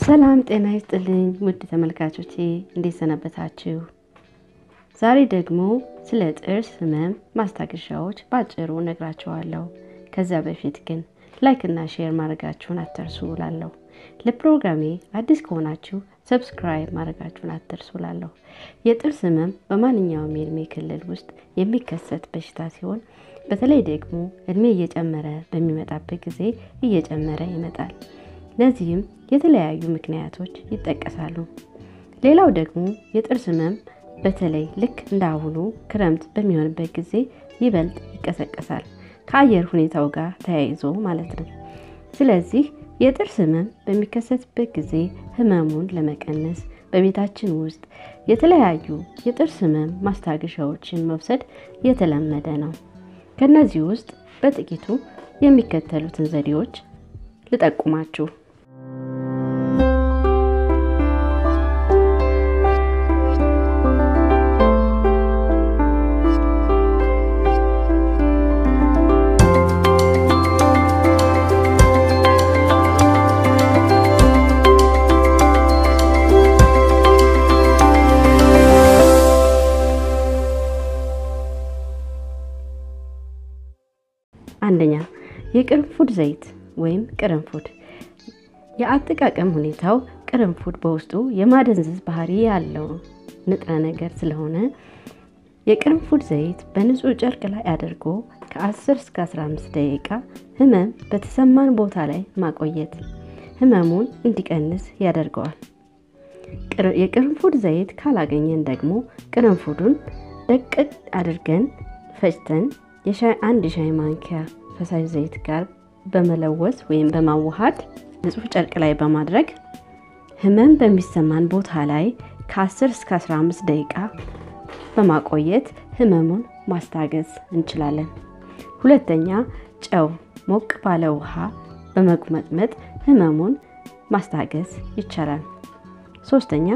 ሰላም ጤና ይስጥልኝ ውድ ተመልካቾቼ እንዴት ሰነበታችሁ? ዛሬ ደግሞ ስለ ጥርስ ህመም ማስታገሻዎች ባጭሩ ነግራችኋለሁ። ከዛ በፊት ግን ላይክ እና ሼር ማድረጋችሁን አትርሱ እላለሁ። ለፕሮግራሜ አዲስ ከሆናችሁ ሰብስክራይብ ማድረጋችሁን አትርሱ እላለሁ። የጥርስ ህመም በማንኛውም የእድሜ ክልል ውስጥ የሚከሰት በሽታ ሲሆን በተለይ ደግሞ እድሜ እየጨመረ በሚመጣበት ጊዜ እየጨመረ ይመጣል። ለዚህም የተለያዩ ምክንያቶች ይጠቀሳሉ። ሌላው ደግሞ የጥርስ ህመም በተለይ ልክ እንዳሁኑ ክረምት በሚሆንበት ጊዜ ይበልጥ ይቀሰቀሳል ከአየር ሁኔታው ጋር ተያይዞ ማለት ነው። ስለዚህ የጥርስ ህመም በሚከሰትበት ጊዜ ህመሙን ለመቀነስ በቤታችን ውስጥ የተለያዩ የጥርስ ህመም ማስታገሻዎችን መውሰድ የተለመደ ነው። ከነዚህ ውስጥ በጥቂቱ የሚከተሉትን ዘዴዎች ልጠቁማችሁ። አንደኛ የቅርንፉድ ዘይት ወይም ቅርንፉድ። የአጠቃቀም ሁኔታው ቅርንፉድ በውስጡ የማደንዘዝ ባህሪ ያለው ንጥረ ነገር ስለሆነ የቅርንፉድ ዘይት በንጹህ ጨርቅ ላይ አድርጎ ከ10 እስከ 15 ደቂቃ ህመም በተሰማን ቦታ ላይ ማቆየት ህመሙን እንዲቀንስ ያደርገዋል። የቅርንፉድ ዘይት ካላገኘን ደግሞ ቅርንፉዱን ደቀቅ አድርገን ፈጭተን አንድ ሻይ ማንኪያ ፈሳሽ ዘይት ጋር በመለወስ ወይም በማዋሃድ ንጹህ ጨርቅ ላይ በማድረግ ህመም በሚሰማን ቦታ ላይ ከ10 እስከ 15 ደቂቃ በማቆየት ህመሙን ማስታገስ እንችላለን። ሁለተኛ ጨው ሞቅ ባለ ውሃ በመጉመጥመጥ ህመሙን ማስታገስ ይቻላል። ሶስተኛ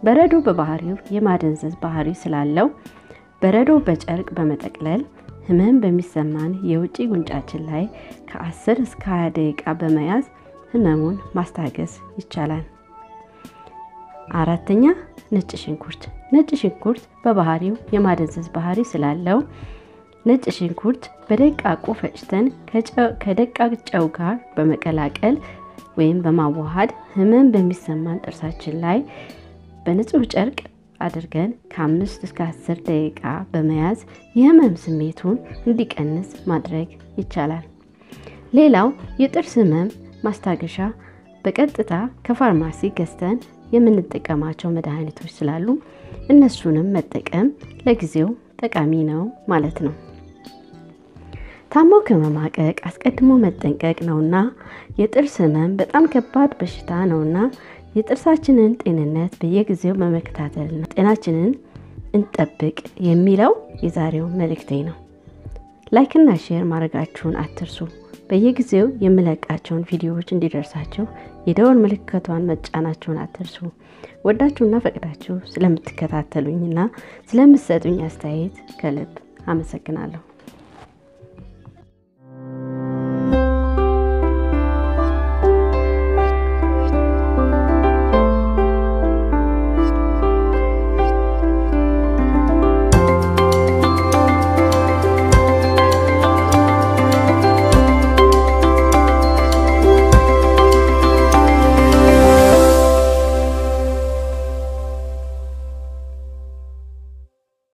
በረዶ በባህሪው የማደንዘዝ ባህሪ ስላለው በረዶ በጨርቅ በመጠቅለል ህመም በሚሰማን የውጪ ጉንጫችን ላይ ከ10 እስከ 20 ደቂቃ በመያዝ ህመሙን ማስታገስ ይቻላል። አራተኛ ነጭ ሽንኩርት በባህሪው የማደንዘዝ ባህሪ ስላለው ነጭ ሽንኩርት በደቃቁ ፈጭተን ከደቃቅ ጨው ጋር በመቀላቀል ወይም በማዋሃድ ህመም በሚሰማን ጥርሳችን ላይ በንጹህ ጨርቅ አድርገን ከ5 እስከ 10 ደቂቃ በመያዝ የህመም ስሜቱን እንዲቀንስ ማድረግ ይቻላል። ሌላው የጥርስ ህመም ማስታገሻ በቀጥታ ከፋርማሲ ገዝተን የምንጠቀማቸው መድኃኒቶች ስላሉ እነሱንም መጠቀም ለጊዜው ጠቃሚ ነው ማለት ነው። ታሞ ከመማቀቅ አስቀድሞ መጠንቀቅ ነውና የጥርስ ህመም በጣም ከባድ በሽታ ነውና የጥርሳችንን ጤንነት በየጊዜው በመከታተልና ጤናችንን እንጠብቅ የሚለው የዛሬው መልእክቴ ነው። ላይክ እና ሼር ማድረጋችሁን አትርሱ። በየጊዜው የምለቃቸውን ቪዲዮዎች እንዲደርሳችሁ የደወል ምልክቷን መጫናችሁን አትርሱ። ወዳችሁና ፈቅዳችሁ ስለምትከታተሉኝና ስለምትሰጡኝ አስተያየት ከልብ አመሰግናለሁ።